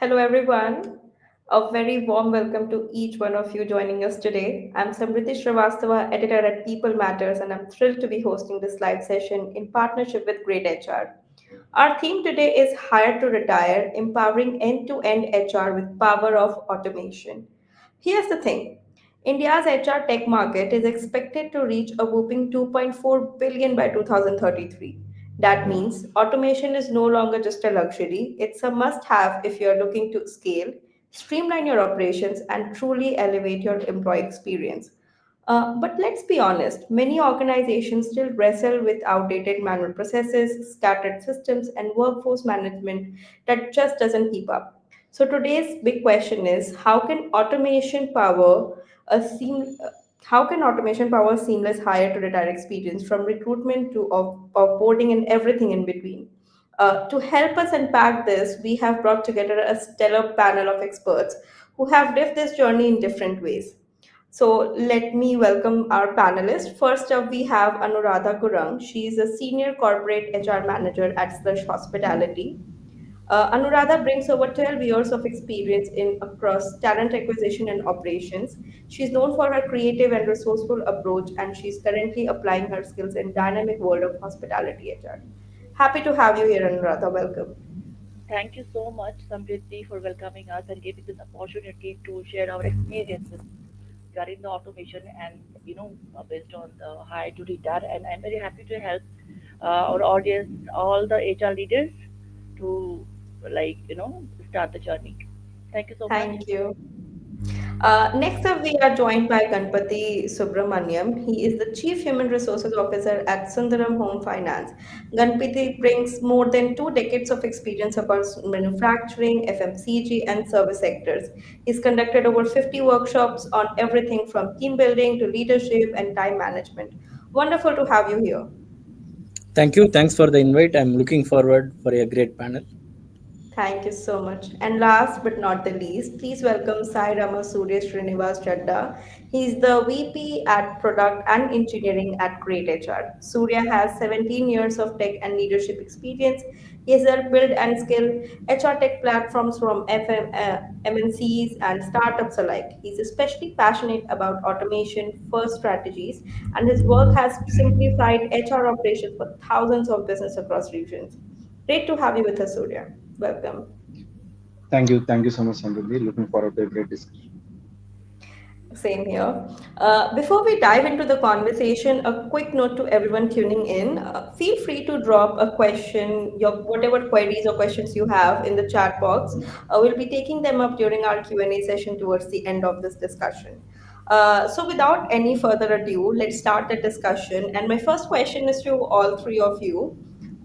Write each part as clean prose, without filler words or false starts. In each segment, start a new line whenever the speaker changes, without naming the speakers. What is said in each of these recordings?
Hello, everyone. A very warm welcome to each one of you joining us today. I'm Samriti Srivastava, editor at People Matters, and I'm thrilled to be hosting this live session in partnership with Great HR. Our theme today is Hire to Retire, empowering end-to-end HR with power of automation. Here's the thing. India's HR tech market is expected to reach a whopping 2.4 billion by 2033. That means automation is no longer just a luxury, it's a must have if you're looking to scale, streamline your operations, and truly elevate your employee experience. But let's be honest, many organizations still wrestle with outdated manual processes, scattered systems, and workforce management that just doesn't keep up. So today's big question is how can automation power seamless hire to retire experience from recruitment to offboarding and everything in between? To help us unpack this, we have brought together a stellar panel of experts who have lived this journey in different ways. So let me welcome our panelists. First up, we have Anuradha Gurung. She is a senior corporate HR manager at Slush Hospitality. Anuradha brings over 12 years of experience in across talent acquisition and operations. She's known for her creative and resourceful approach, and she's currently applying her skills in dynamic world of hospitality HR. Happy to have you here, Anuradha. Welcome.
Thank you so much, Samriddhi, for welcoming us and giving this opportunity to share our experiences regarding the automation and based on the high to retire. And I'm very happy to help our audience, all the HR leaders, to start the journey. Thank you so much.
Thank you. Next up, we are joined by Ganpati Subramaniam. He is the Chief Human Resources Officer at Sundaram Home Finance. Ganpati brings more than 2 decades of experience across manufacturing, FMCG, and service sectors. He's conducted over 50 workshops on everything from team building to leadership and time management. Wonderful to have you here.
Thank you. Thanks for the invite. I'm looking forward for a great panel.
Thank you so much. And last but not the least, please welcome Sai Rama Surya Srinivas Chadda. He's the VP at Product and Engineering at Great HR. Surya has 17 years of tech and leadership experience. He has helped build and scale HR tech platforms from MNCs and startups alike. He's especially passionate about automation first strategies, and his work has simplified HR operations for thousands of business across regions. Great to have you with us, Surya. Welcome.
Thank you so much, Samruddhi. Looking forward to a great discussion.
Same here. Before we dive into the conversation, a quick note to everyone tuning in. Feel free to drop a question, your whatever queries or questions you have in the chat box. We'll be taking them up during our Q&A session towards the end of this discussion. So without any further ado, let's start the discussion. And my first question is to all three of you.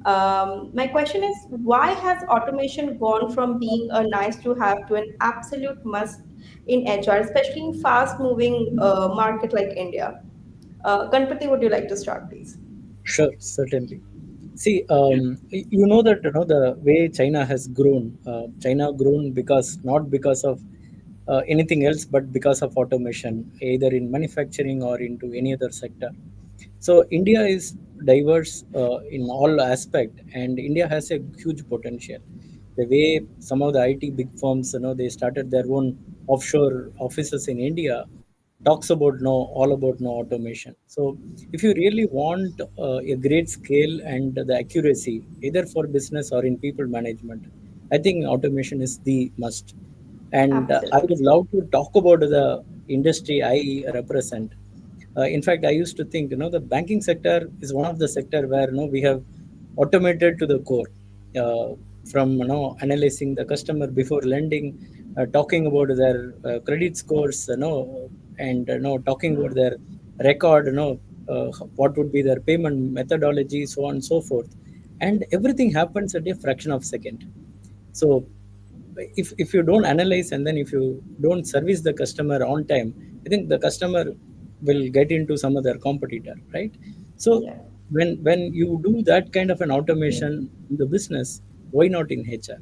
My question is, why has automation gone from being a nice to have to an absolute must in HR, especially in fast moving market like India? Ganpati, would you like to start, please?
Sure, certainly. See, you know that the way China has grown. China grown because not because of anything else, but because of automation, either in manufacturing or into any other sector. So India is diverse in all aspect, and India has a huge potential. The way some of the IT big firms, they started their own offshore offices in India, talks about all about automation. So if you really want a great scale and the accuracy, either for business or in people management, I think automation is the must. And I would
Absolutely.
love to talk about the industry I represent. In fact, I used to think, the banking sector is one of the sector where, we have automated to the core, uh, from, analyzing the customer before lending, talking about their credit scores, and, talking about their record, what would be their payment methodology, so on and so forth. And everything happens at a fraction of second. So if you don't analyze and then if you don't service the customer on time, I think the customer will get into some other competitor, right? So
Yeah.
when you do that kind of an automation in the business, why not in HR?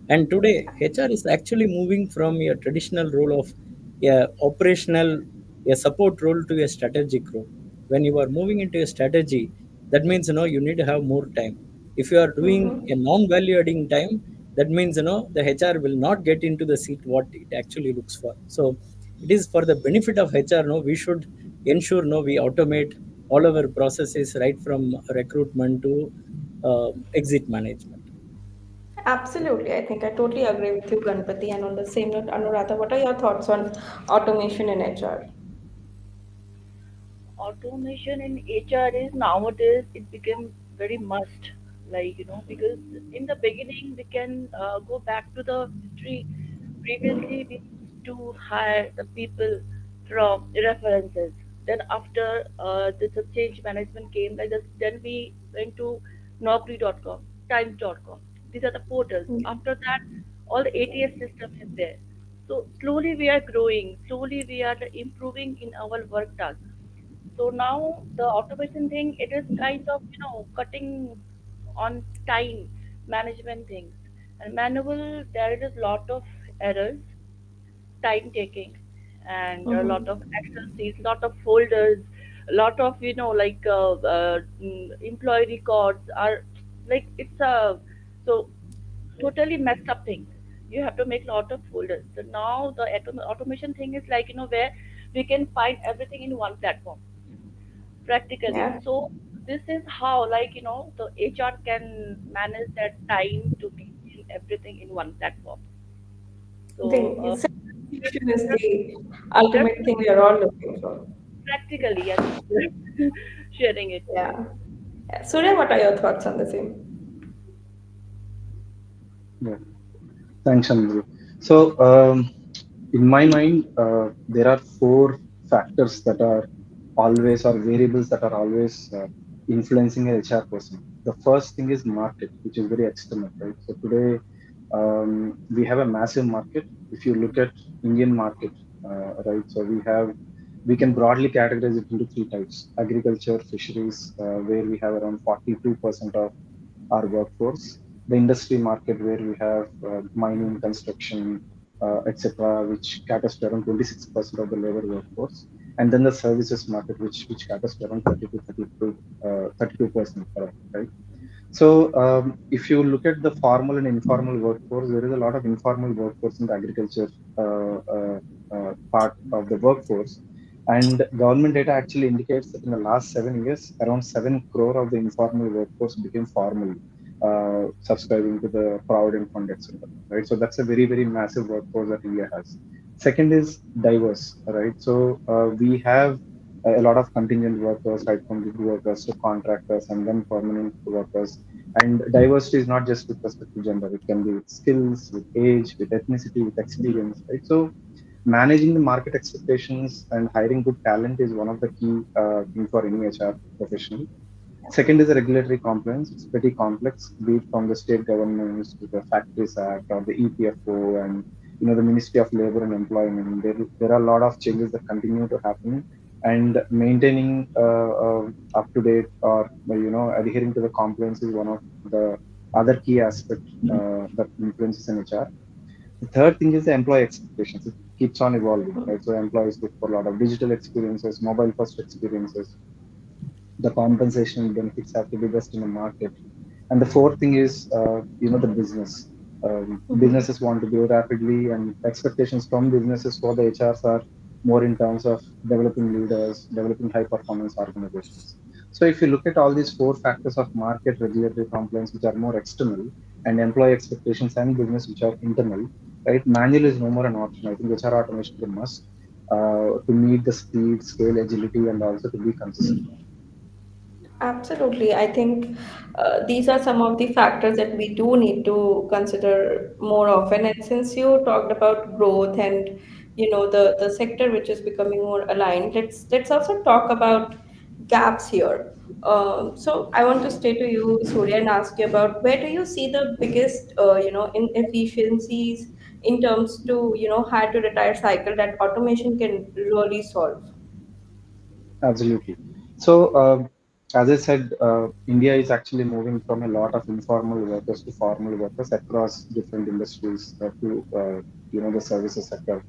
And today HR is actually moving from a traditional role of a operational, a support role to a strategic role. When you are moving into a strategy, that means you need to have more time. If you are doing
Mm-hmm.
a non value adding time, that means the HR will not get into the seat what it actually looks for. So it is for the benefit of HR. No, we should ensure no we automate all our processes right from recruitment to exit management.
Absolutely. I think I totally agree with you, Ganpati. And on the same note, Anuradha, what are your thoughts on automation in HR?
Automation in HR is nowadays it became very must, like because in the beginning we can go back to the history. Previously, we used to hire the people from references. Then after the change management came, like this, then we went to Naukri.com, Times.com. These are the portals. After that, all the ATS system is there. So slowly we are growing. Slowly we are improving in our work task. So now the automation thing, it is kind of cutting on time management things. And manual, there is a lot of errors, time taking, and a lot of
Mm-hmm.
Excel sheets, lot of folders, a lot of employee records are like it's a so totally messed up thing. You have to make a lot of folders. So now the automation thing is like where we can find everything in one platform practically.
Yeah.
So this is how like the HR can manage that time to maintain everything in one platform.
I
So
think simplification is
that's
the
that's
ultimate thing we are all looking for.
practically yes. Sharing it.
Yeah. Yeah. Surya, what are your thoughts on the same?
Yeah. Thanks, Chandru. So, in my mind, there are four factors that are always, or variables that are always influencing a HR person. The first thing is market, which is very external, right? So today, we have a massive market. If you look at Indian market, right? So we can broadly categorize it into three types: agriculture, fisheries, where we have around 42% of our workforce; the industry market, where we have mining, construction, etc., which caters to around 26% of the labor workforce; and then the services market, which caters to around 30 to 32%, right? So, if you look at the formal and informal workforce, there is a lot of informal workforce in the agriculture part of the workforce. And government data actually indicates that in the last 7 years, around 7 crore of the informal workforce became formal, subscribing to the Provident Fund, etc. Right. So that's a very, very massive workforce that India has. Second is diverse, right? So we have a lot of contingent workers, right, from gig workers to contractors and then permanent workers. And diversity is not just with respect to gender; it can be with skills, with age, with ethnicity, with experience, right? So managing the market expectations and hiring good talent is one of the key things for any HR professional. Second is the regulatory compliance. It's pretty complex, be it from the state governments to the Factories Act or the EPFO and the Ministry of Labor and Employment. There are a lot of changes that continue to happen, and maintaining up to date or adhering to the compliance is one of the other key aspects that influences an HR. The third thing is the employee expectations. It keeps on evolving, right? So employees look for a lot of digital experiences, mobile first experiences. The compensation and benefits have to be best in the market. And the fourth thing is, the business.
Mm-hmm.
Businesses want to grow rapidly, and expectations from businesses for the HRs are more in terms of developing leaders, developing high performance organizations. So if you look at all these four factors of market, regulatory compliance, which are more external, and employee expectations and business, which are internal, right? Manual is no more an option. I think HR automation is a must to meet the speed, scale, agility, and also to be consistent.
Absolutely. I think these are some of the factors that we do need to consider more often. And since you talked about growth and the sector which is becoming more aligned, let's also talk about gaps here. So I want to stay to you, Surya, and ask you about where do you see the biggest inefficiencies in terms to hire to retire cycle that automation can really solve.
Absolutely. So, as I said, India is actually moving from a lot of informal workers to formal workers across different industries to the services sector.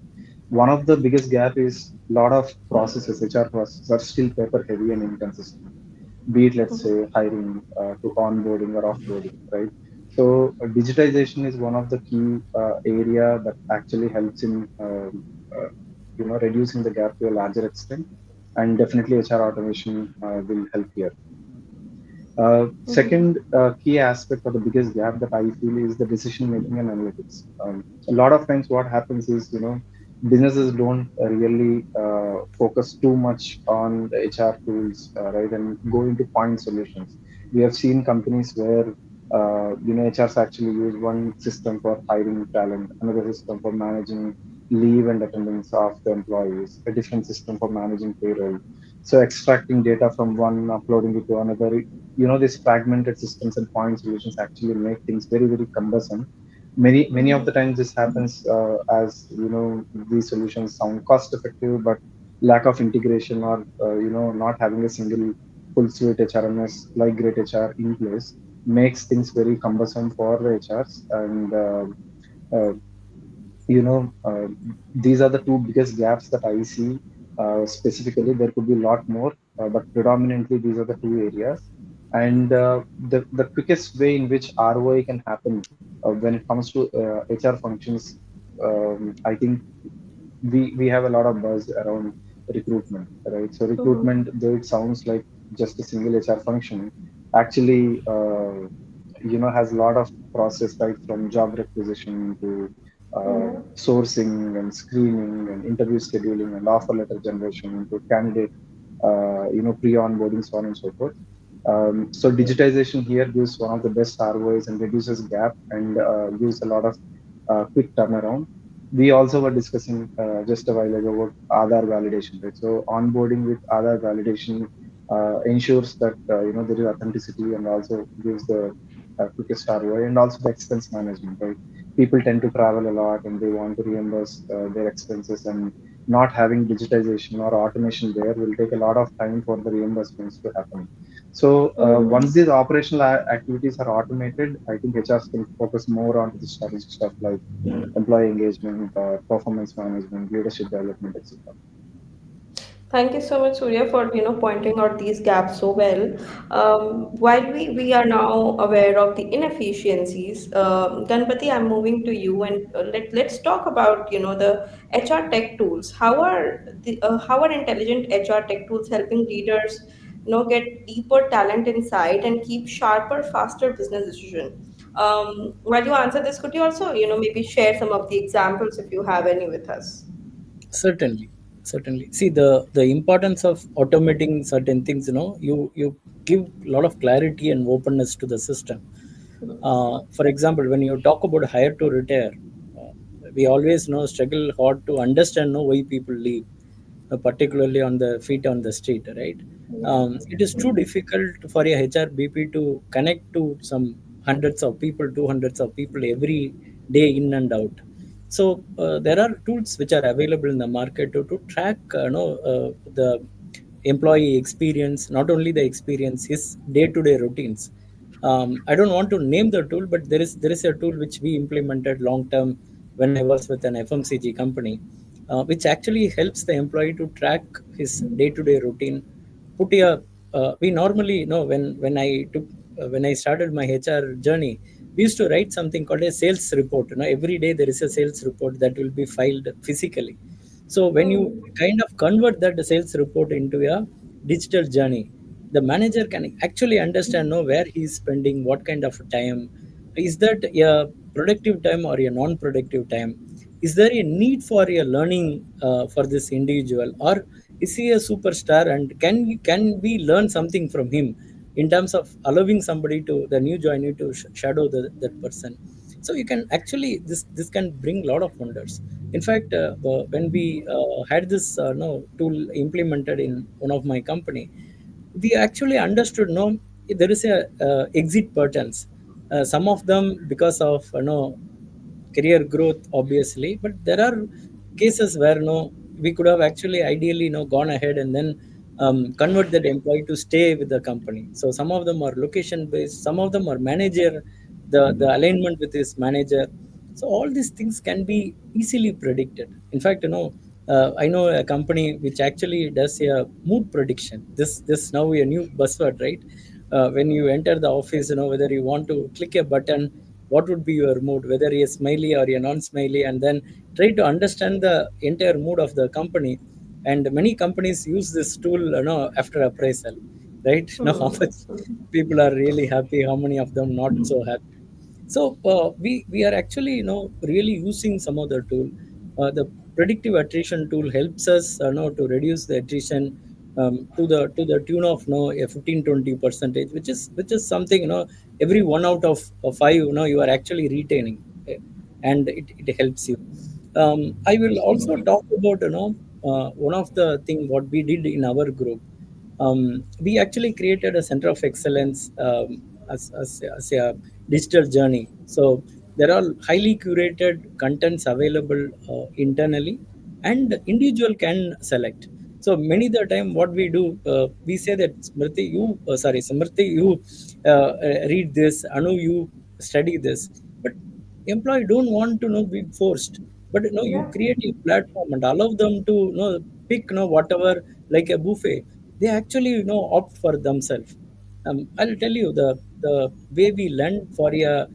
One of the biggest gap is a lot of processes, HR processes are still paper heavy and inconsistent. Be it, let's say, hiring to onboarding or offboarding, right? So digitization is one of the key area that actually helps in reducing the gap to a larger extent, and definitely HR automation will help here.
Mm-hmm.
Second key aspect or the biggest gap that I feel is the decision making and analytics. A lot of times, what happens is, businesses don't really focus too much on the HR tools, right, and go into point solutions. We have seen companies where HRs actually use one system for hiring talent, another system for managing leave and attendance of the employees, a different system for managing payroll. So extracting data from one, uploading it to another, these fragmented systems and point solutions actually make things very, very cumbersome. Many of the times this happens as these solutions sound cost effective, but lack of integration or not having a single full suite HRMS like great HR in place makes things very cumbersome for the HRs. And uh, you know uh, these are the two biggest gaps that I see. Specifically, there could be a lot more, but predominantly these are the two areas. And the quickest way in which ROI can happen when it comes to HR functions, I think we have a lot of buzz around recruitment, right? So recruitment,
Mm-hmm.
though it sounds like just a single HR function, actually has a lot of process, right, from job requisition to sourcing and screening and interview scheduling and offer letter generation to candidate pre-onboarding, so on and so forth. So digitization here gives one of the best ROIs and reduces gap and gives a lot of quick turnaround. We also were discussing just a while ago about Aadhaar validation, right? So onboarding with Aadhaar validation ensures that there is authenticity and also gives the quickest ROI, and also the expense management, right? People tend to travel a lot and they want to reimburse their expenses, and not having digitization or automation there will take a lot of time for the reimbursements to happen. So once
Mm-hmm.
these operational activities are automated, I think HRs can focus more on the strategic stuff like employee engagement, performance management, leadership development, etc.
Thank you so much, Surya, for pointing out these gaps so well. While we are now aware of the inefficiencies, Ganpati, I'm moving to you, and let's talk about the HR tech tools. How are intelligent HR tech tools helping leaders get deeper talent insight and keep sharper, faster business decision? While you answer this, could you also maybe share some of the examples if you have any with us?
Certainly, certainly. See, the importance of automating certain things. You give a lot of clarity and openness to the system. For example, when you talk about hire to retire, uh, we always struggle hard to understand why people leave, particularly on the feet on the street, right? It is too difficult for a HRBP to connect to some hundreds of people, 200s of people every day in and out. So there are tools which are available in the market to track the employee experience, not only the experience, his day-to-day routines. I don't want to name the tool, but there is a tool which we implemented long term when I was with an FMCG company, which actually helps the employee to track his day-to-day routine. Put a We normally when I started my HR journey, we used to write something called a sales report. Every day there is a sales report that will be filed physically. So when you kind of convert that sales report into a digital journey, the manager can actually understand where he is spending, what kind of time. Is that a productive time or a non-productive time? Is there a need for a learning for this individual, or is he a superstar, and can we learn something from him in terms of allowing somebody to the new joinee to shadow that person? So you can actually, this can bring a lot of wonders. In fact, when we had this no tool implemented in one of my company, we actually understood, no, there is a exit patterns. Some of them because of career growth, obviously, but there are cases where we could have actually ideally gone ahead and then convert that employee to stay with the company. So some of them are location based, some of them are manager, the alignment with his manager. So all these things can be easily predicted. In fact, I know a company which actually does a mood prediction. This now a new buzzword, right? When you enter the office, whether you want to click a button what would be your mood, whether you're smiley or you're non-smiley, and then try to understand the entire mood of the company. And many companies use this tool, after appraisal, right? Now, how much people are really happy, how many of them not so happy. So we are actually, really using some of the tool. The predictive attrition tool helps us, to reduce the attrition, to the tune of, 15-20 percentage, which is something, every one out of five, you are actually retaining, eh, and it helps you. I will also talk about, one of the thing what we did in our group. We actually created a center of excellence, as a digital journey. So there are highly curated contents available internally, and individual can select. So many the time, what we do, we say that Samriti, you read this, Anu, you study this, but employee don't want to know be forced. But you
Yeah.
create a platform and allow them to pick whatever, like a buffet. They actually opt for themselves. I'll tell you, the way we lend for a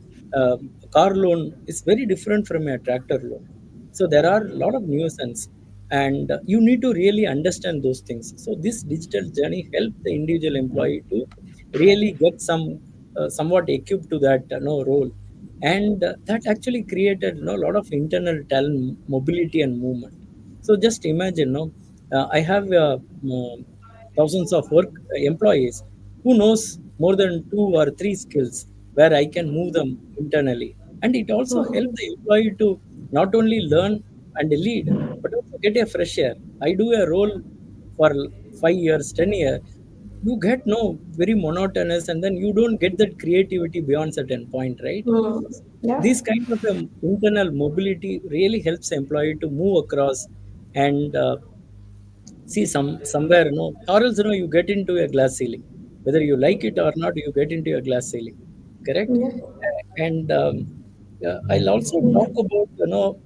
car loan is very different from a tractor loan. So there are a lot of nuisance, and you need to really understand those things. So this digital journey helps the individual employee to really get somewhat equipped to that role. And that actually created a lot of internal talent mobility and movement. So just imagine, I have thousands of work employees who knows more than two or three skills where I can move them internally. And it also helps the employee to not only learn and lead, but also get a fresh air. I do a role for 5 years, 10 years, you get no very monotonous, and then you don't get that creativity beyond certain point, right?
Yeah.
This kind of internal mobility really helps employee to move across, and see somewhere, or else, you get into a glass ceiling. Whether you like it or not, you get into a glass ceiling. Correct?
Yeah.
And I'll also talk about,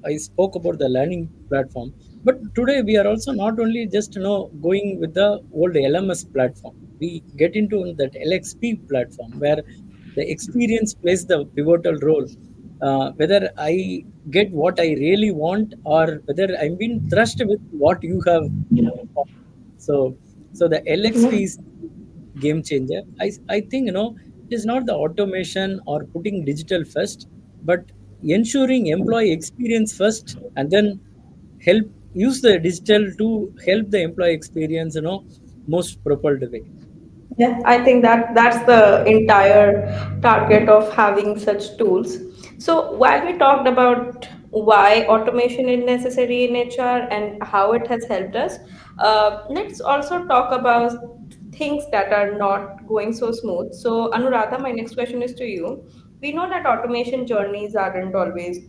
I spoke about the learning platform, but today we are also not only just going with the old LMS platform. We get into that LXP platform, where the experience plays the pivotal role. Whether I get what I really want, or whether I'm being thrust with what you have. So the LXP is game changer. I think, it is not the automation or putting digital first, but ensuring employee experience first, and then help use the digital to help the employee experience, most propelled way.
Yeah, I think that that's the entire target of having such tools. So while we talked about why automation is necessary in HR and how it has helped us, let's also talk about things that are not going so smooth. So Anuradha, my next question is to you. We know that automation journeys aren't always,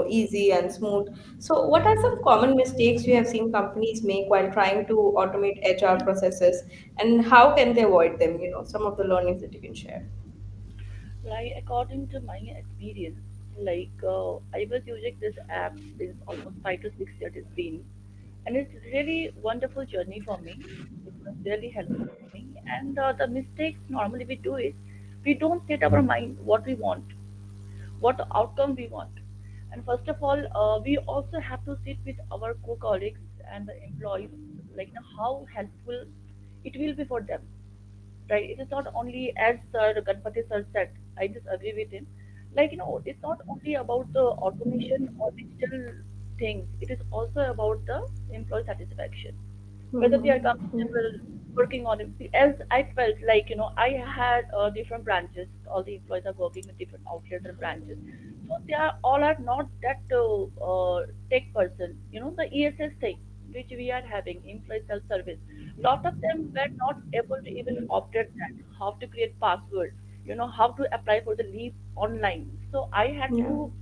easy and smooth. So what are some common mistakes you have seen companies make while trying to automate HR processes, and how can they avoid them? Some of the learnings that you can share.
Like according to my experience, I was using this app since almost 5 to 6 years it's been, and it's really wonderful journey for me. It was really helpful for me. And the mistakes normally we do is we don't set our mind what we want, what outcome we want. And first of all, we also have to sit with our co-colleagues and the employees, how helpful it will be for them, right? It is not only as Sir Ganpati sir said. I just agree with him. It's not only about the automation or digital things. It is also about the employee satisfaction. Whether we are comfortable working on it. As I felt I had different branches. All the employees are working with different outlets and branches. So they are all are not that tech person. The ESS thing which we are having, employee self-service. Lot of them were not able to even operate that. How to create password. How to apply for the leave online. So I had
Yeah.
to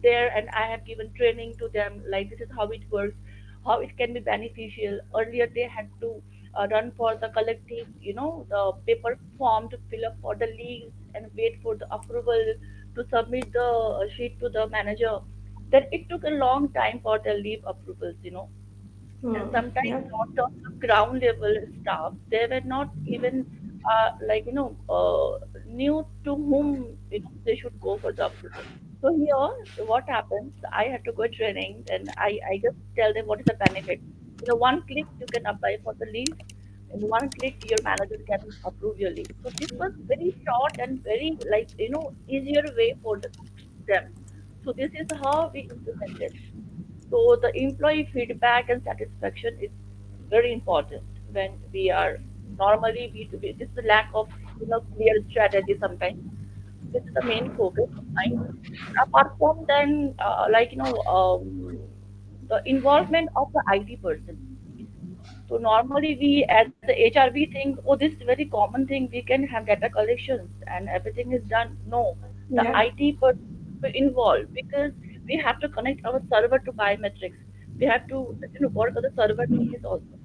there and I have given training to them, like this is how it works, how it can be beneficial. Earlier they had to run for the collecting, the paper form to fill up for the leaves and wait for the approval to submit the sheet to the manager. Then it took a long time for the leave approvals, and sometimes
Yeah.
not on the ground level staff, they were not even like knew to whom they should go for the approval. So here, what happens? I had to go training, and I just tell them what is the benefit. One click you can apply for the leave. In one click, your manager can approve your leave. So this was very short and very like easier way for them. So this is how we implemented. So the employee feedback and satisfaction is very important when we are normally this is the lack of clear strategy sometimes. This is the main focus of mine. Apart from then, the involvement of the IT person. So normally we as the HR we think, oh, this is very common thing. We can have data collections and everything is done. No, the
Yeah.
IT person to involve because we have to connect our server to biometrics. We have to work on the server piece also.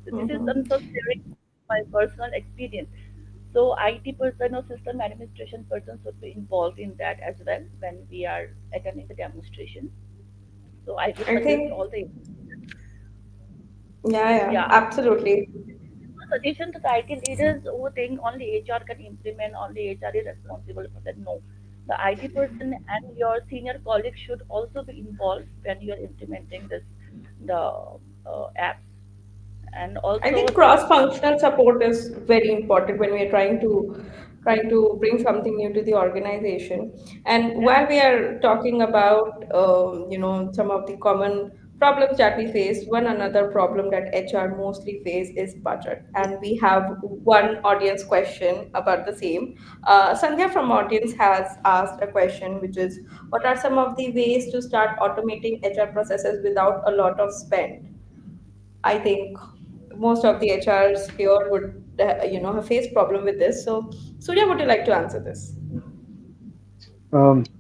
So this is
Hmm.
some sort of sharing my personal experience. So IT person or system administration person should be involved in that as well when we are attending the demonstration. So I would
I
suggest
think,
all the
yeah, yeah,
yeah.
absolutely.
Suggestion to the IT leaders who think only HR can implement, only HR is responsible for that. No. The IT person and your senior colleagues should also be involved when you are implementing the apps. And
I
also
think
the
cross-functional support is very important when we are trying to bring something new to the organization. And
yeah,
while we are talking about some of the common problems that we face, one another problem that HR mostly face is budget. And we have one audience question about the same. Sandhya from audience has asked a question, which is, what are some of the ways to start automating HR processes without a lot of spend? I think most of the HRs here would, have faced problem with this. So, Surya, would you like to answer this?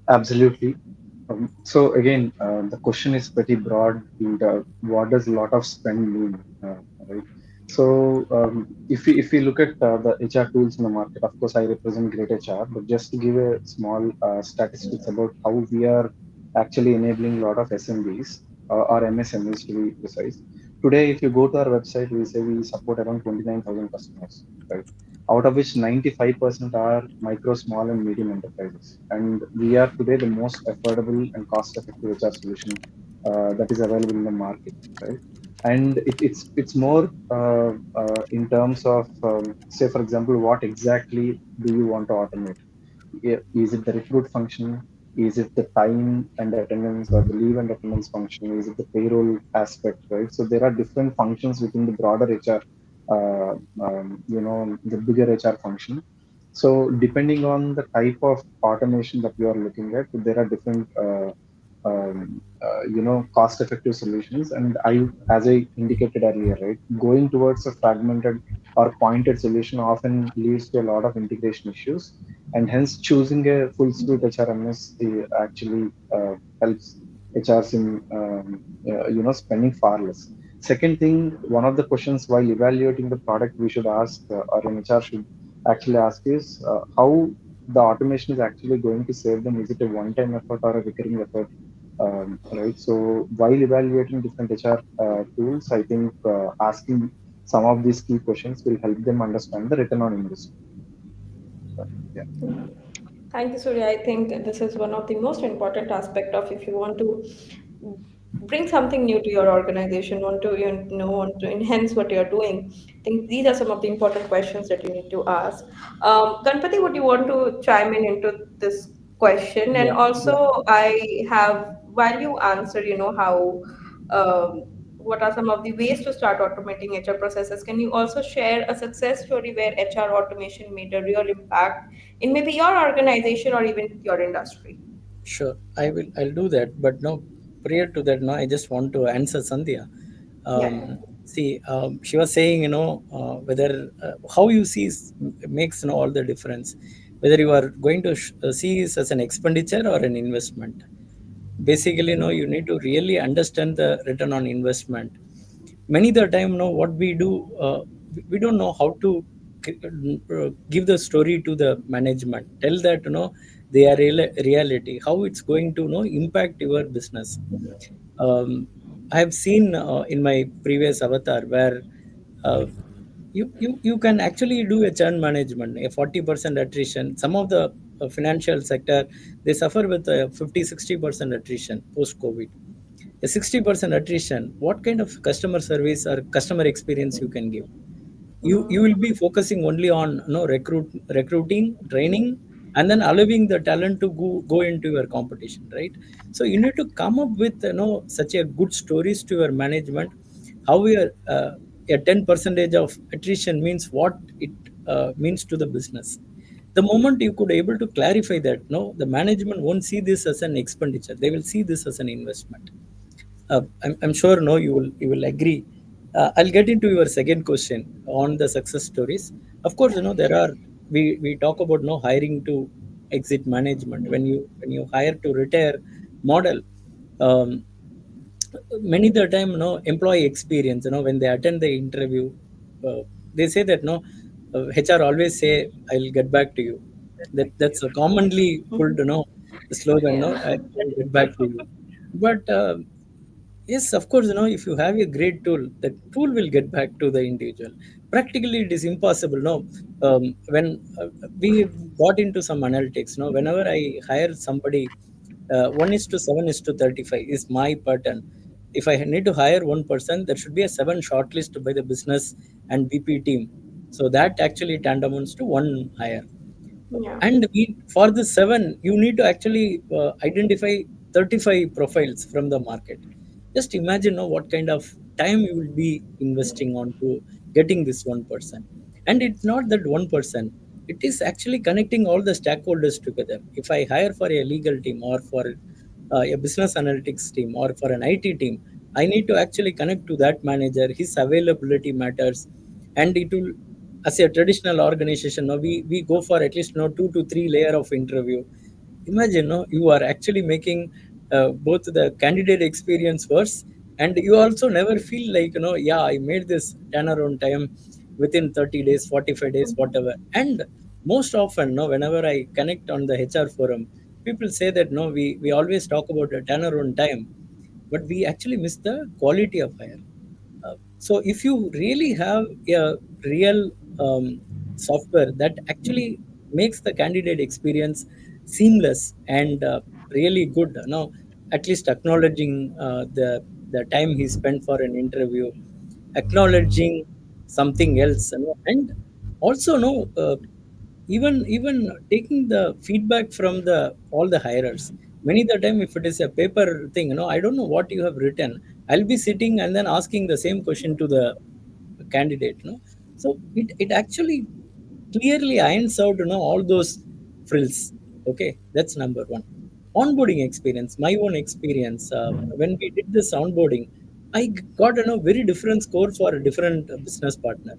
Absolutely. So again, the question is pretty broad. In the, what does a lot of spend mean, right? So if we look at the HR tools in the market, of course, I represent Great HR, but just to give a small statistics about how we are actually enabling a lot of SMBs or MSMEs to be precise. Today, if you go to our website, we say we support around 29,000 customers, right? Out of which 95% are micro, small, and medium enterprises. And we are today the most affordable and cost-effective HR solution that is available in the market, right? And it's more in terms of say, for example, what exactly do you want to automate? Is it the recruit function? Is it the time and attendance or the leave and attendance function? Is it the payroll aspect, right? So there are different functions within the broader HR, the bigger HR function. So depending on the type of automation that you are looking at, there are different, cost-effective solutions. And as I indicated earlier, right, going towards a fragmented or pointed solution often leads to a lot of integration issues, and hence choosing a full suite HRMS actually helps HRs in spending far less. Second thing, one of the questions while evaluating the product we should ask, or an HR should actually ask, is how the automation is actually going to save them. Is it a one-time effort or a recurring effort? Right. So while evaluating different HR tools, I think asking some of these key questions will help them understand the return on investment. So, yeah.
Thank you, Surya. I think that this is one of the most important aspect of if you want to bring something new to your organization, want to enhance what you're doing. I think these are some of the important questions that you need to ask. Ganpati, would you want to chime in into this question? And
Yeah, yeah,
also, I have while you answer, how. What are some of the ways to start automating HR processes? Can you also share a success story where HR automation made a real impact in maybe your organization or even your industry?
sure. I'll do that. But no, prior to that, no, I just want to answer Sandhya.
Yeah.
See, she was saying, whether how you see makes all the difference. Whether you are going to see this as an expenditure or an investment. Basically, you need to really understand the return on investment. Many the time, what we do, we don't know how to give the story to the management, tell that their reality, how it's going to impact your business. um, I have seen in my previous avatar where uh, You can actually do a churn management, a 40% attrition. Some of the financial sector, they suffer with a 50-60% attrition post covid. A 60% attrition, what kind of customer service or customer experience you can give? You will be focusing only on, recruiting, training, and then allowing the talent to go into your competition, right? So you need to come up with, such a good stories to your management, how a 10 percentage of attrition means, what it means to the business. The moment you could able to clarify that, no, the management won't see this as an expenditure, they will see this as an investment. I'm sure, no, you will agree. I'll get into your second question on the success stories. Of course, there are, we talk about, no, hiring to exit management. When you hire to retire model, um, many the time, employee experience, when they attend the interview, uh, they say that, no, HR always say, I'll get back to you. That's a commonly pulled, slogan, no,
Yeah.
I'll get back to you. But yes, of course, if you have a great tool, the tool will get back to the individual. Practically, it is impossible. No, when we got into some analytics, no, whenever I hire somebody, 1:7:35 is my pattern. If I need to hire one person, there should be a seven shortlist by the business and BP team. So that actually tantamount to one hire.
Yeah.
And for the seven, you need to actually identify 35 profiles from the market. Just imagine, what kind of time you will be investing on to getting this one person. And it's not that one person, it is actually connecting all the stakeholders together. If I hire for a legal team, or for a business analytics team, or for an IT team, I need to actually connect to that manager. His availability matters. And it will, as a traditional organization, no, we go for at least, no, 2 to 3 layer of interview. Imagine, no, you are actually making both the candidate experience worse, and you also never feel like, yeah, I made this turnaround time within 30 days, 45 days, whatever. And most often, no, whenever I connect on the HR forum, people say that, no, we always talk about the turnaround time, but we actually miss the quality of hire. So if you really have a real software that actually makes the candidate experience seamless and really good, at least acknowledging the time he spent for an interview, acknowledging something else, and also, even taking the feedback from the all the hirers. Many the time, if it is a paper thing, I don't know what you have written, I'll be sitting and then asking the same question to the candidate, so it actually clearly irons out, all those frills. Okay, that's number one. Onboarding experience, my own experience, when we did this onboarding, I got, very different score for a different business partner.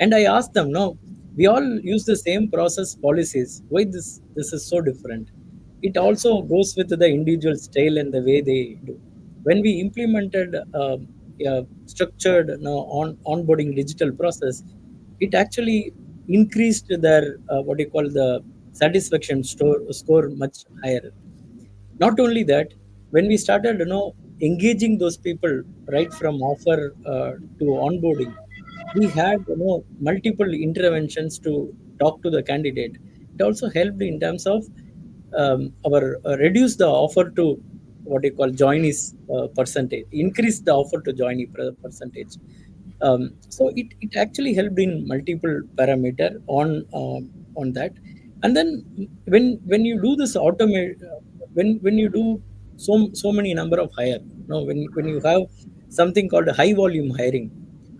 And I asked them, no, we all use the same process policies, why this is so different? It also goes with the individual style and the way they do. When we implemented a structured, onboarding digital process, it actually increased their, what do you call, the satisfaction score much higher. Not only that, when we started, engaging those people right from offer to onboarding, we had, multiple interventions to talk to the candidate. It also helped in terms of our reduce the offer to, what you call, joinees percentage, increase the offer to joinee percentage. So it actually helped in multiple parameter on that. And then when you do this automate, when you do so many number of hire, when you have something called high volume hiring,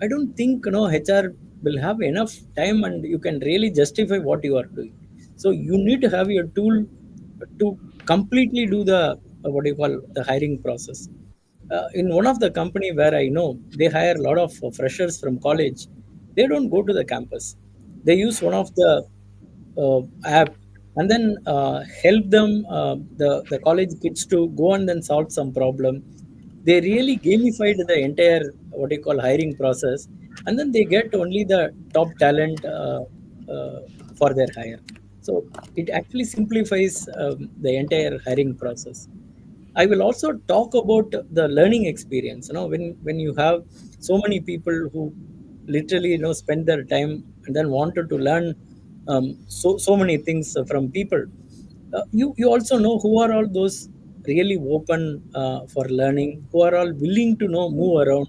I don't think, HR will have enough time and you can really justify what you are doing. So you need to have your tool to completely do the, what do you call, the hiring process. In one of the company where I know, they hire a lot of freshers from college. They don't go to the campus. They use one of the app, and then help them, the college kids, to go and then solve some problem. They really gamified the entire, what you call, hiring process, and then they get only the top talent uh, for their hire. So it actually simplifies the entire hiring process. I will also talk about the learning experience. When you have so many people who literally spend their time and then wanted to learn so many things from people. You also know who are all those really open for learning, who are all willing to move around.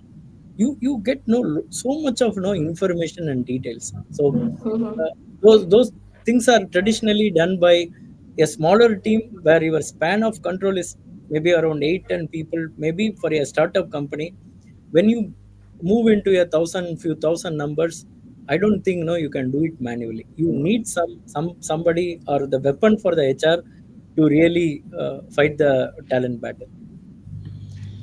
You get so much of information and details. So uh, those things are traditionally done by a smaller team, where your span of control is maybe around 8-10 people, maybe for a startup company. When you move into a few thousand numbers, I don't think you can do it manually. You need somebody or the weapon for the HR to really fight the talent battle.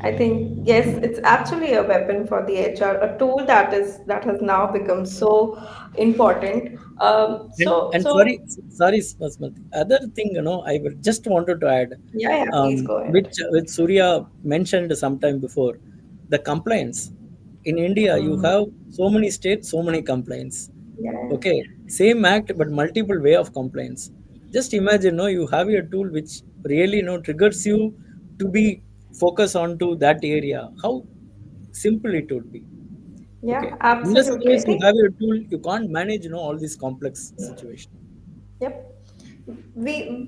I think yes, it's actually a weapon for the HR, a tool that has now become so important.
And
So
sorry, Basmati. Other thing, I would just wanted to add,
yeah, yeah. Please go ahead.
which Surya mentioned sometime before, the compliance. In India, you have so many states, so many compliance.
Yeah,
Okay, same act but multiple way of compliance. Just imagine, you have a tool which really, triggers you to be focused onto that area. How simple it would be.
yeah,
Okay, unless
absolutely. I
you
think
have your tool, you can't manage, all these complex situations.
yep.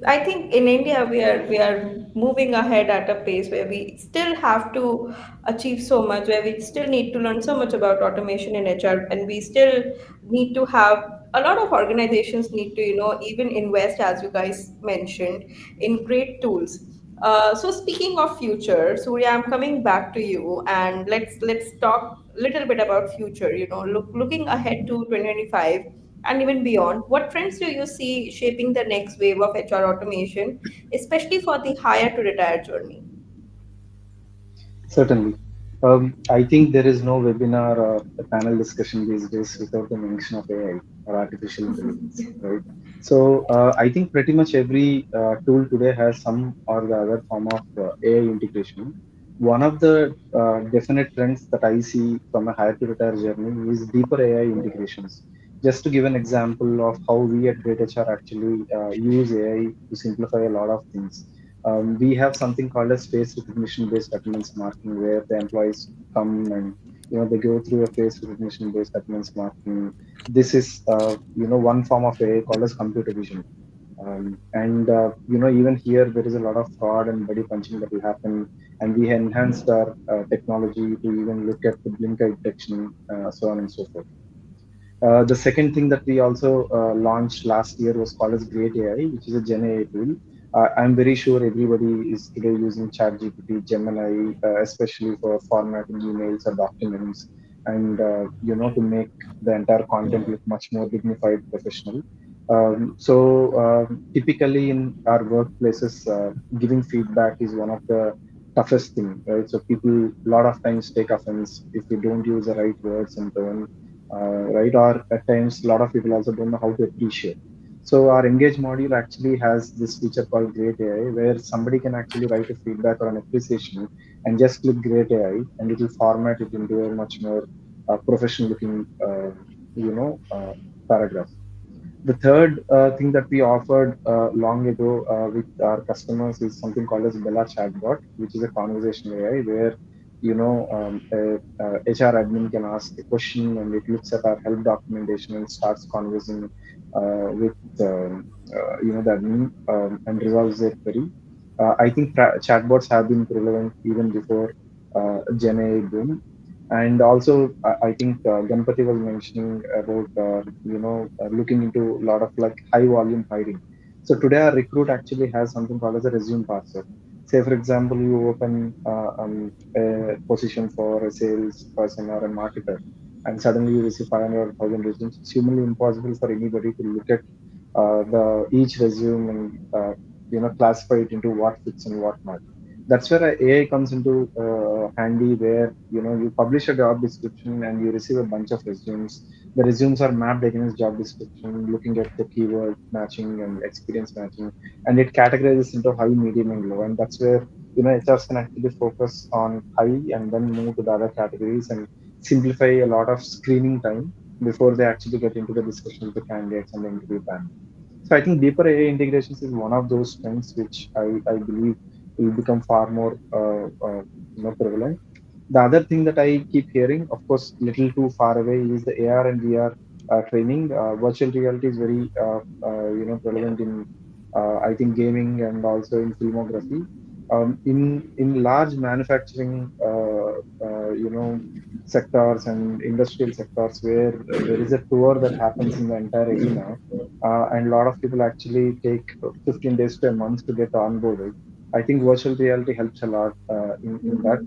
I think in India we are moving ahead at a pace where we still have to achieve so much, where we still need to learn so much about automation in HR, and we still need to have a lot of organizations need to even invest, as you guys mentioned, in great tools. So speaking of future, Surya, I'm coming back to you, and let's talk a little bit about future. Looking ahead to 2025 and even beyond, what trends do you see shaping the next wave of HR automation, especially for the hire to retire journey?
Certainly. I think there is no webinar or a panel discussion these days without the mention of AI or artificial intelligence, right? So I think pretty much every tool today has some or the other form of AI integration. One of the definite trends that I see from a hire to retire journey is deeper AI integrations. Just to give an example of how we at Great HR actually use AI to simplify a lot of things. We have something called as face recognition based attendance marking, where the employees come and they go through a face recognition based attendance marking. This is one form of AI called as computer vision. And even here there is a lot of fraud and body punching that will happen, and we enhanced our technology to even look at the blink eye detection, so on and so forth. The second thing that we also launched last year was called as Great AI, which is a Gen AI tool. I'm very sure everybody is today using ChatGPT, Gemini, especially for formatting emails or documents, and to make the entire content look much more dignified, professional. So typically in our workplaces, giving feedback is one of the toughest thing, right? So people a lot of times take offense if we don't use the right words and tone, right? Or at times, a lot of people also don't know how to appreciate. So our Engage module actually has this feature called Great AI, where somebody can actually write a feedback or an appreciation and just click Great AI, and it will format it into a much more professional-looking, paragraph. The third thing that we offered long ago with our customers is something called as Bella Chatbot, which is a conversational AI where HR admin can ask a question and it looks at our help documentation and starts conversing with the admin and resolves their query. I think chatbots have been prevalent even before Gen AI boom. And also, I think Ganpati was mentioning about looking into a lot of like high volume hiring. So today our recruit actually has something called as a resume parser. Say for example, you open a position for a sales person or a marketer, and suddenly you receive 500,000 resumes. It's humanly impossible for anybody to look at the each resume and classify it into what fits and what not. That's where AI comes into handy, where you publish a job description and you receive a bunch of resumes. The resumes are mapped against job description, looking at the keyword matching and experience matching, and it categorizes into high, medium, and low. And that's where HRs can actually focus on high and then move to the other categories and simplify a lot of screening time before they actually get into the discussion with the candidates and the interview panel. So I think deeper AI integrations is one of those trends which I believe will become far more prevalent. The other thing that I keep hearing, of course, little too far away, is the AR and VR training. Virtual reality is very, relevant in, I think, gaming and also in filmography. In large manufacturing, sectors and industrial sectors where there is a tour that happens in the entire arena, and a lot of people actually take 15 days to a month to get onboarded. I think virtual reality helps a lot in that.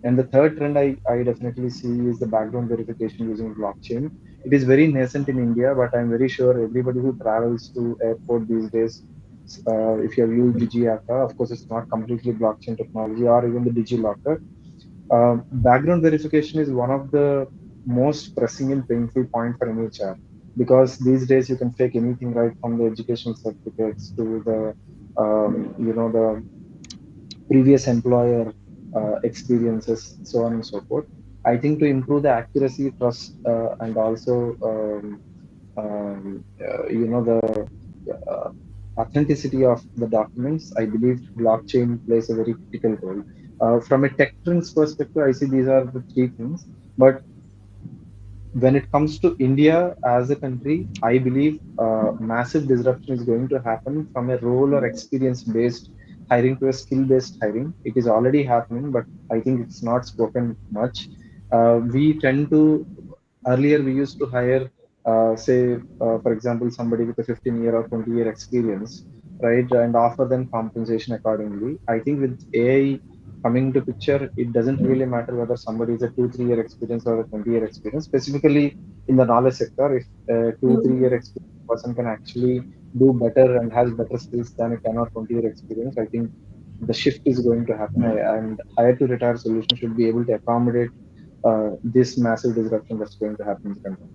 And the third trend I definitely see is the background verification using blockchain. It is very nascent in India, but I'm very sure everybody who travels to airport these days, if you have used DigiAka, of course, it's not completely blockchain technology or even the DigiLocker. Background verification is one of the most pressing and painful point for an HR, because these days you can fake anything, right from the educational certificates to the the previous employer experiences, so on and so forth. I think to improve the accuracy, trust, and also the authenticity of the documents, I believe blockchain plays a very critical role. From a tech trends perspective, I see these are the three things. But when it comes to India as a country, I believe massive disruption is going to happen from a role or experience based hiring to a skill based hiring. It is already happening, but I think it's not spoken much. We tend to Earlier we used to hire, say, for example, somebody with a 15-year or 20-year experience, right, and offer them compensation accordingly. I think with AI coming into picture, it doesn't really matter whether somebody is a 2 3 year experience or a 20-year experience. Specifically in the knowledge sector, if a 2 3 year experience person can actually do better and has better skills than a 10 or 20-year experience, I think the shift is going to happen, and hire to retire solution should be able to accommodate this massive disruption that's going to happen in the country.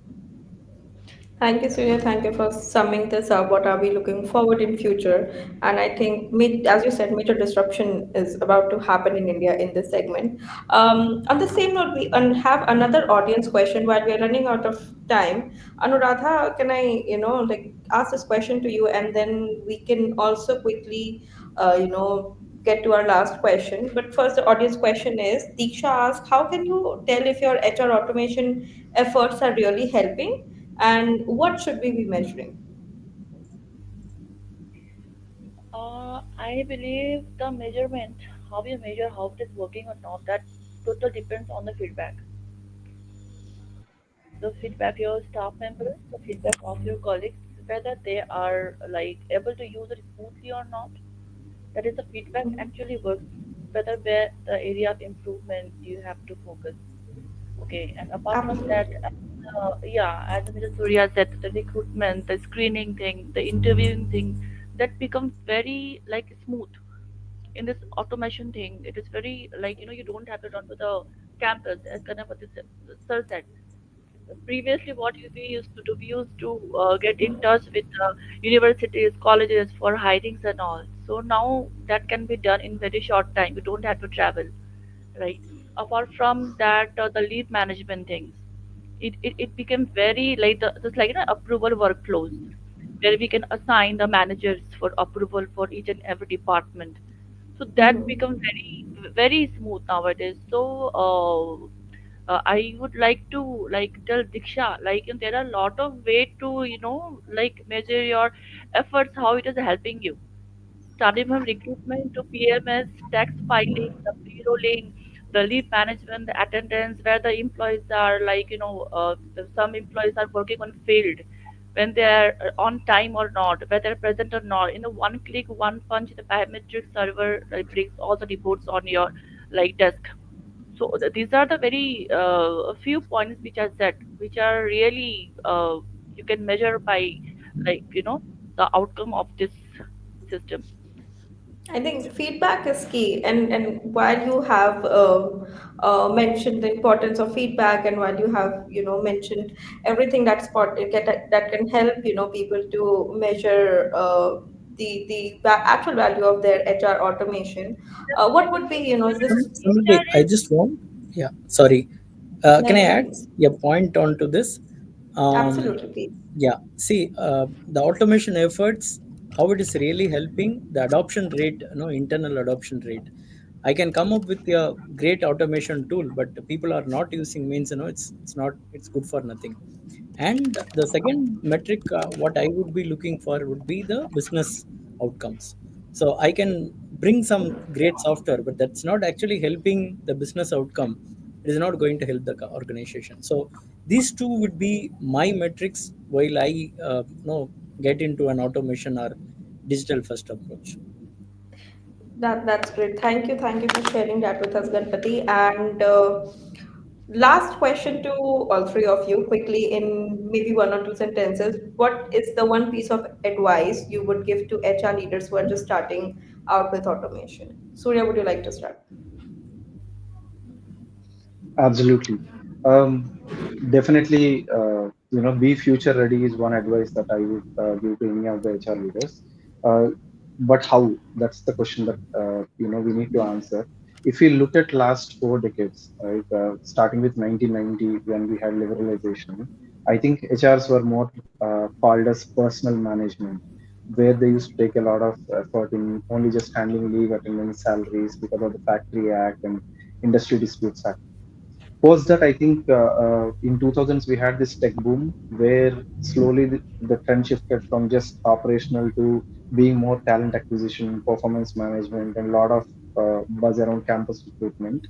Thank you, Surya. Thank you for summing this up. What are we looking forward in future? And I think, as you said, major disruption is about to happen in India in this segment. On the same note, we have another audience question while we are running out of time. Anuradha, can I, like ask this question to you, and then we can also quickly, get to our last question. But first, the audience question is: Diksha asks, how can you tell if your HR automation efforts are really helping? And what should we be measuring?
I believe the measurement, how you measure how it is working or not, that total depends on the feedback. The feedback your staff members, the feedback of your colleagues, whether they are like able to use it smoothly or not. That is the feedback actually works. Whether where the area of improvement you have to focus. Okay, and apart from that,
Absolutely.
yeah, as Mr. Surya said, the recruitment, the screening thing, the interviewing thing, that becomes very like smooth in this automation thing. It is very like you don't have to run to the campus as Ganapati sir said. Previously, what we used to do, we used to get in touch with universities, colleges for hirings and all. So now that can be done in very short time. You don't have to travel, right? Apart from that, the lead management things, it became very like just like approval workflows where we can assign the managers for approval for each and every department. So that becomes
Mhm.
very smooth nowadays. So I would like to like tell Diksha, like there are a lot of way to like measure your efforts, how it is helping you, starting from recruitment to PMS, tax filing, the pre-rolling, the leave management, the attendance, where the employees are like, some employees are working on field, when they are on time or not, whether present or not. One click, one punch, the biometric server brings all the reports on your like desk. So these are the very few points which are set, which are really you can measure by like the outcome of this system.
I think feedback is key, and while you have mentioned the importance of feedback, and while you have mentioned everything that can help people to measure the actual value of their HR automation, what would be just
Samruddhi, I just want, yeah, sorry. Can I
no
add
worries.
a point onto this? Um,
Absolutely, please.
yeah, see, the automation efforts, how it is really helping the adoption rate, internal adoption rate. I can come up with a great automation tool, but people are not using, means it's good for nothing. And the second metric, what I would be looking for would be the business outcomes. So I can bring some great software, but that's not actually helping the business outcome. It is not going to help the organization. So these two would be my metrics while I get into an automation or digital first approach.
That's great. Thank you for sharing that with us, Ganpati. And last question to all three of you, quickly in maybe one or two sentences. What is the one piece of advice you would give to HR leaders who are just starting out with automation? Surya, would you like to start?
Absolutely. Um, Definitely, be future ready is one advice that I would give to any of the HR leaders. Uh, but how? That's the question that we need to answer. If we look at last 4 decades, right, starting with 1990 when we had liberalization, I think HRs were more called as personal management, where they used to take a lot of effort in only just handling leave attendance salaries because of the Factory Act and Industry Disputes Act. Post that, I think in 2000s we had this tech boom where slowly the trend shifted from just operational to being more talent acquisition, performance management, and a lot of buzz around campus recruitment.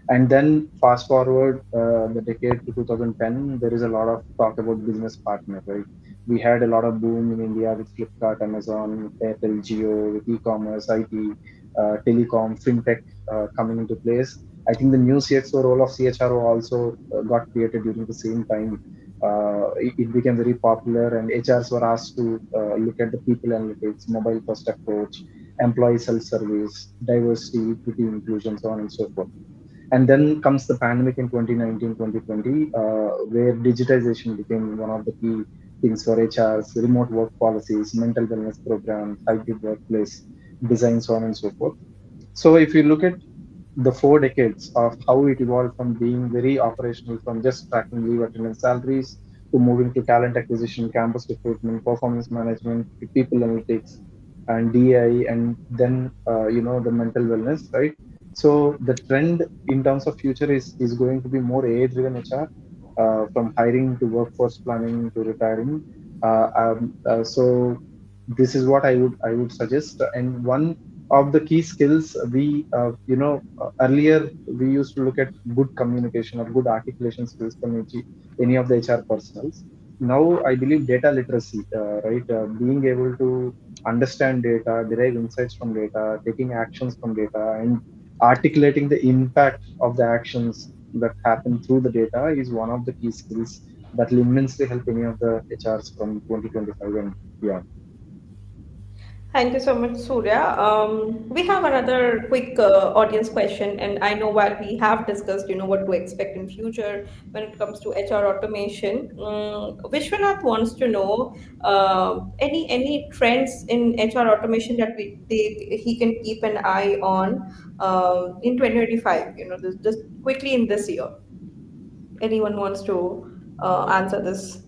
And then fast forward the decade to 2010, there is a lot of talk about business partner, right? We had a lot of boom in India with Flipkart, Amazon, Airtel, Jio, with e-commerce, IT, telecom, fintech coming into place. I think the new CXO role of CHRO also got created during the same time. It became very popular, and HRs were asked to look at the people analytics, mobile first approach, employee self service, diversity, equity, inclusion, so on and so forth. And then comes the pandemic in 2019, 2020, where digitization became one of the key things for HRs, remote work policies, mental wellness programs, hybrid workplace design, so on and so forth. So if you look at the 4 decades of how it evolved from being very operational, from just tracking leave attendance salaries to moving to talent acquisition, campus recruitment, performance management, people analytics, and DI, and then the mental wellness, right? So the trend in terms of future is going to be more AI-driven HR, from hiring to workforce planning to retiring. So this is what I would suggest. And one of the key skills we earlier we used to look at good communication or good articulation skills from any of the HR personals. Now I believe data literacy, right? Being able to understand data, derive insights from data, taking actions from data, and articulating the impact of the actions that happen through the data is one of the key skills that will immensely help any of the HRs from 2025 and beyond.
Thank you so much, Surya. We have another quick audience question, and I know while we have discussed, what to expect in future when it comes to HR automation, Vishwanath wants to know any trends in HR automation that he can keep an eye on in 2025. Just quickly in this year. Anyone wants to answer this?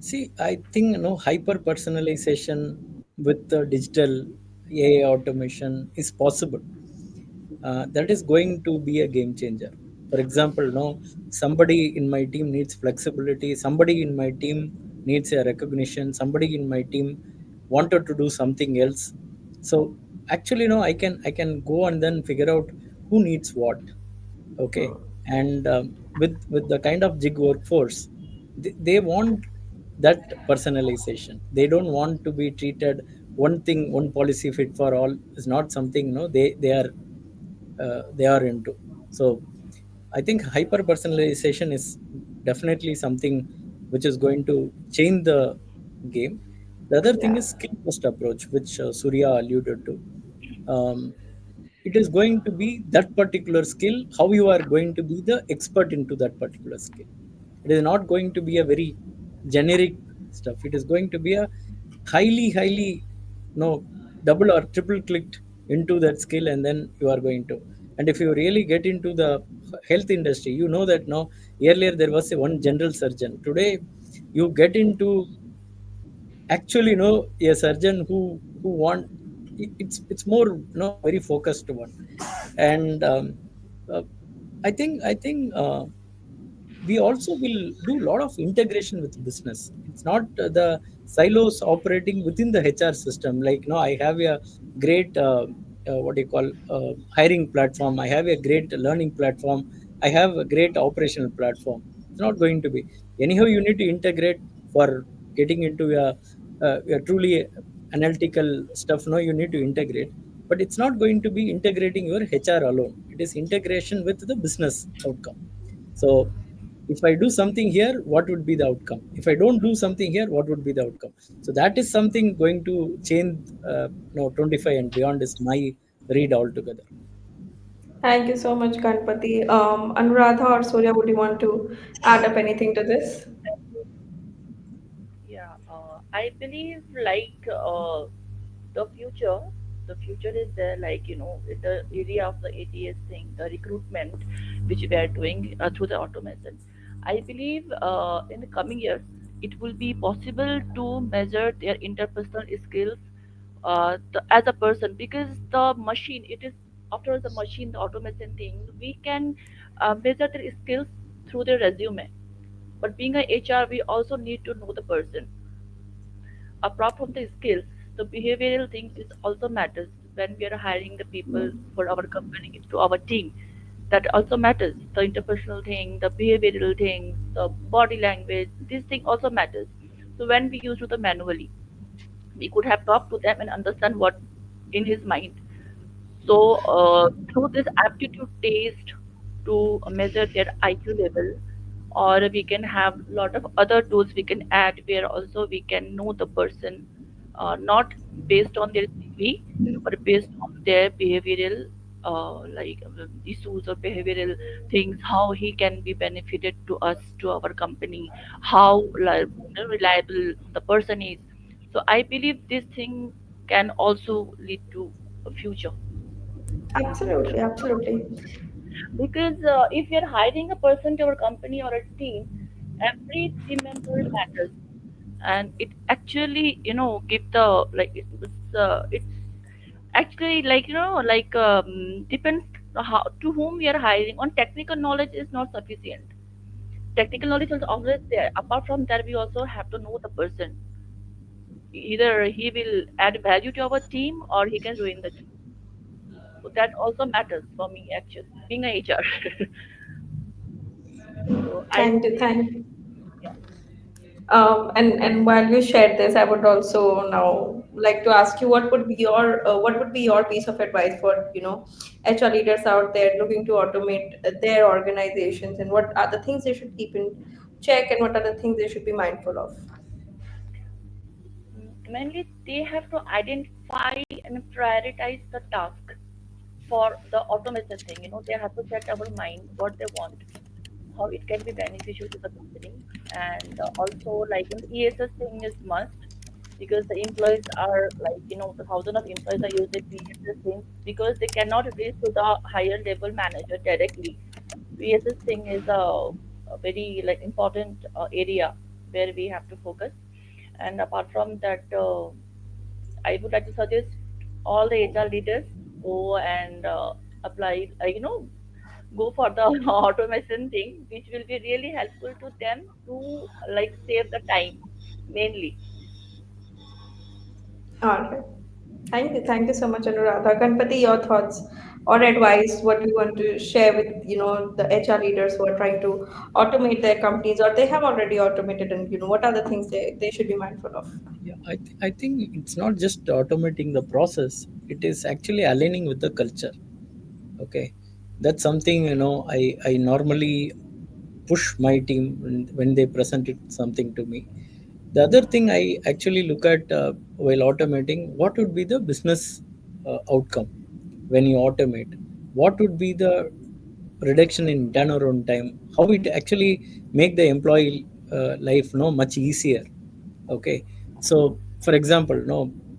See, I think hyper personalization with the digital AI automation is possible. That is going to be a game changer. For example, somebody in my team needs flexibility. Somebody in my team needs a recognition. Somebody in my team wanted to do something else. So actually, I can go and then figure out who needs what. Okay. And with the kind of gig workforce, they want that personalization. They don't want to be treated one thing, one policy fit for all is not something they are into. So I think hyper personalization is definitely something which is going to change the game. The other thing
Yeah.
is skill first approach, which Surya alluded to. um, it is going to be that particular skill, how you are going to be the expert into that particular skill. It is not going to be a very generic stuff. It is going to be a highly no double or triple clicked into that skill, and then you are going to. And if you really get into the health industry, you know that now earlier there was a one general surgeon. Today you get into actually a surgeon who want it's more, very focused one. And uh, I think we also will do a lot of integration with business. It's not the silos operating within the HR system. Like, I have a great what do you call, hiring platform. I have a great learning platform. I have a great operational platform. It's not going to be. Anyhow, you need to integrate for getting into a truly analytical stuff. No, you need to integrate, but it's not going to be integrating your HR alone. It is integration with the business outcome. So if I do something here, what would be the outcome? If I don't do something here, what would be the outcome? So that is something going to change. 25 and beyond is my read altogether.
Thank you so much, Ganpati. Anuradha or Surya, would you want to add up anything to this?
Yeah, I believe like the future, the future is there. Like in the area of the ATS thing, the recruitment, which we are doing through the automation. I believe in the coming years, it will be possible to measure their interpersonal skills as a person, because the machine, it is after all the machine, the automation thing, we can measure their skills through their resume. But being a HR, we also need to know the person. Apart from the skills, the behavioral thing is also matters when we are hiring the people for our company to our team. That also matters. The interpersonal thing, the behavioral things, the body language, this thing also matters. So when we use to the manually, we could have talked to them and understand what in his mind. So, through this aptitude test to measure their IQ level, or we can have lot of other tools we can add where also we can know the person, not based on their CV, but based on their behavioral, issues or behavioral things, how he can be benefited to us, to our company, how reliable the person is. So I believe this thing can also lead to a future.
Absolutely, absolutely.
Because if you're hiring a person to our company or a team, every team member matters, and it actually give the it's actually depends how to whom we are hiring on. Technical knowledge is not sufficient. Technical knowledge is always there. Apart from that, we also have to know the person. Either he will add value to our team or he can ruin the team. So that also matters for me actually, being a HR. So I
Thank you.
believe,
Thank.
yeah.
And while you shared this, I would also now like to ask you what would be your piece of advice for HR leaders out there looking to automate their organizations, and what are the things they should keep in check, and what are the things they should be mindful of?
Mainly they have to identify and prioritize the task for the automation thing. They have to set our mind what they want, how it can be beneficial to the company. And also, like in the ESS thing is must, because the employees are like, the thousand of employees are using ESS thing because they cannot reach to the higher level manager directly. ESS thing is a very like important area where we have to focus. And apart from that, I would like to suggest all the HR leaders go and apply, go for the automation thing, which will be really helpful to them to like save the time mainly.
All right. Thank you so much, Anuradha. Ganpati, your thoughts or advice, what you want to share with the HR leaders who are trying to automate their companies, or they have already automated, and what are the things they should be mindful of?
Yeah, I think it's not just automating the process. It is actually aligning with the culture. Okay, that's something, I normally push my team when they present it something to me. The other thing I actually look at while automating, what would be the business outcome when you automate? What would be the reduction in turnaround time? How it actually make the employee life much easier? Okay, so for example,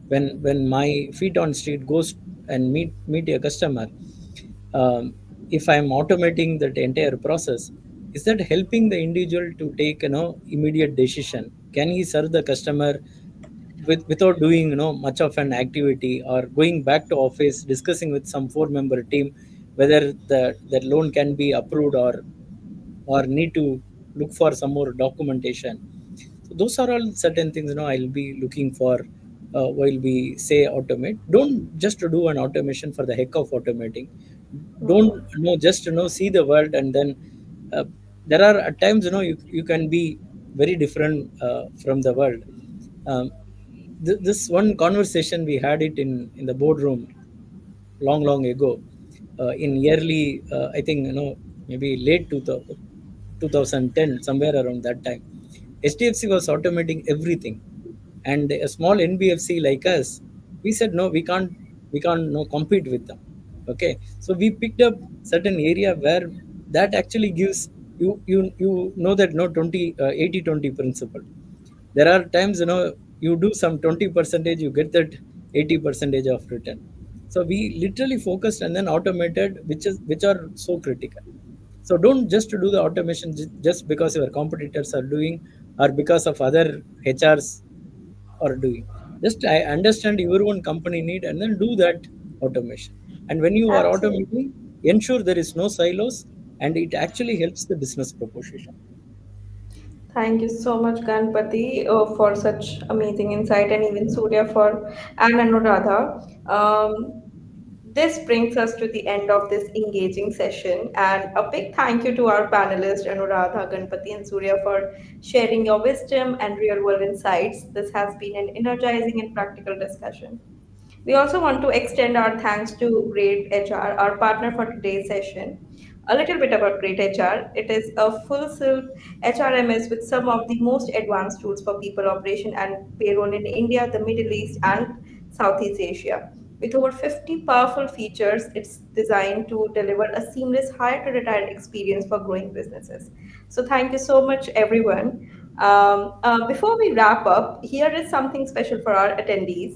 when my feet on street goes and meet a customer, um, if I'm automating that entire process, is that helping the individual to take immediate decision? Can he serve the customer without doing much of an activity, or going back to office discussing with some four member team whether that loan can be approved, or need to look for some more documentation. So those are all certain things I'll be looking for while we say automate. Don't just do an automation for the heck of automating. Don't
Hmm.
just see the world, and then uh, there are at times you can be very different from the world. um, this one conversation we had it in the boardroom long ago, in early, I think maybe late 2010, somewhere around that time. HDFC was automating everything, and a small NBFC like us, we said no, we can't no compete with them. Okay, so we picked up certain area where that actually gives you know that no 20 80-20 principle. There are times you do some 20 percentage, you get that 80 percentage of return. So we literally focused and then automated, which are so critical. So don't just do the automation just because your competitors are doing, or because of other HRs are doing. Just I understand your own company need and then do that automation. And when you are
Absolutely.
automating, ensure there is no silos, and it actually helps the business proposition.
Thank you so much, Ganpati, for such amazing insight, and even Surya for and Anuradha. This brings us to the end of this engaging session, and a big thank you to our panelists, Anuradha, Ganpati, and Surya, for sharing your wisdom and real world insights. This has been an energizing and practical discussion. We also want to extend our thanks to Great HR, our partner for today's session. A little bit about Great HR. It is a full service HRMS with some of the most advanced tools for people operation and payroll in India, the Middle East, and Southeast Asia. With over 50 powerful features, it's designed to deliver a seamless hire to retire experience for growing businesses. So, thank you so much, everyone. Before we wrap up, here is something special for our attendees.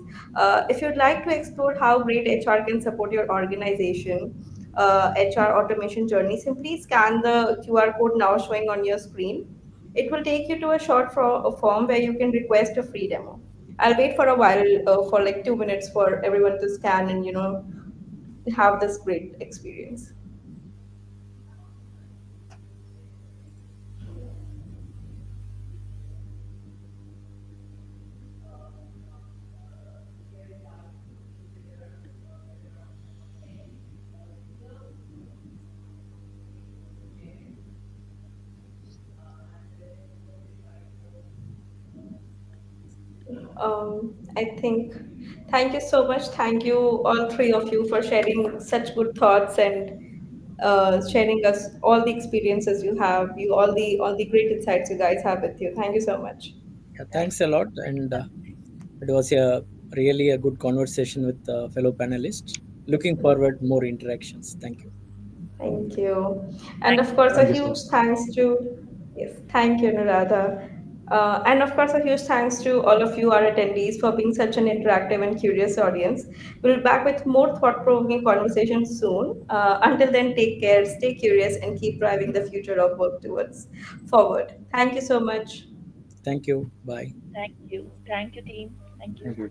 If you'd like to explore how great HR can support your organization, HR automation journey, simply scan the QR code now showing on your screen. It will take you to a short a form where you can request a free demo. I'll wait for a while, for like 2 minutes for everyone to scan and have this great experience. I think, thank you so much. Thank you, all three of you, for sharing such good thoughts and sharing us all the experiences you have, all the great insights you guys have with you. Thank you so much.
Yeah, thanks a lot, and it was a really a good conversation with fellow panelists. Looking forward more interactions. Thank you.
Thank you. And
Thank
of
you.
course, a
Thank you so
huge
much.
thanks to, yes, thank you, Anuradha. And of course, a huge thanks to all of you, our attendees, for being such an interactive and curious audience. We'll be back with more thought provoking conversations soon. Until then, take care, stay curious, and keep driving the future of work towards forward. Thank you so much.
Thank you. Bye.
Thank you. Thank you, team. Thank you.
Thank you.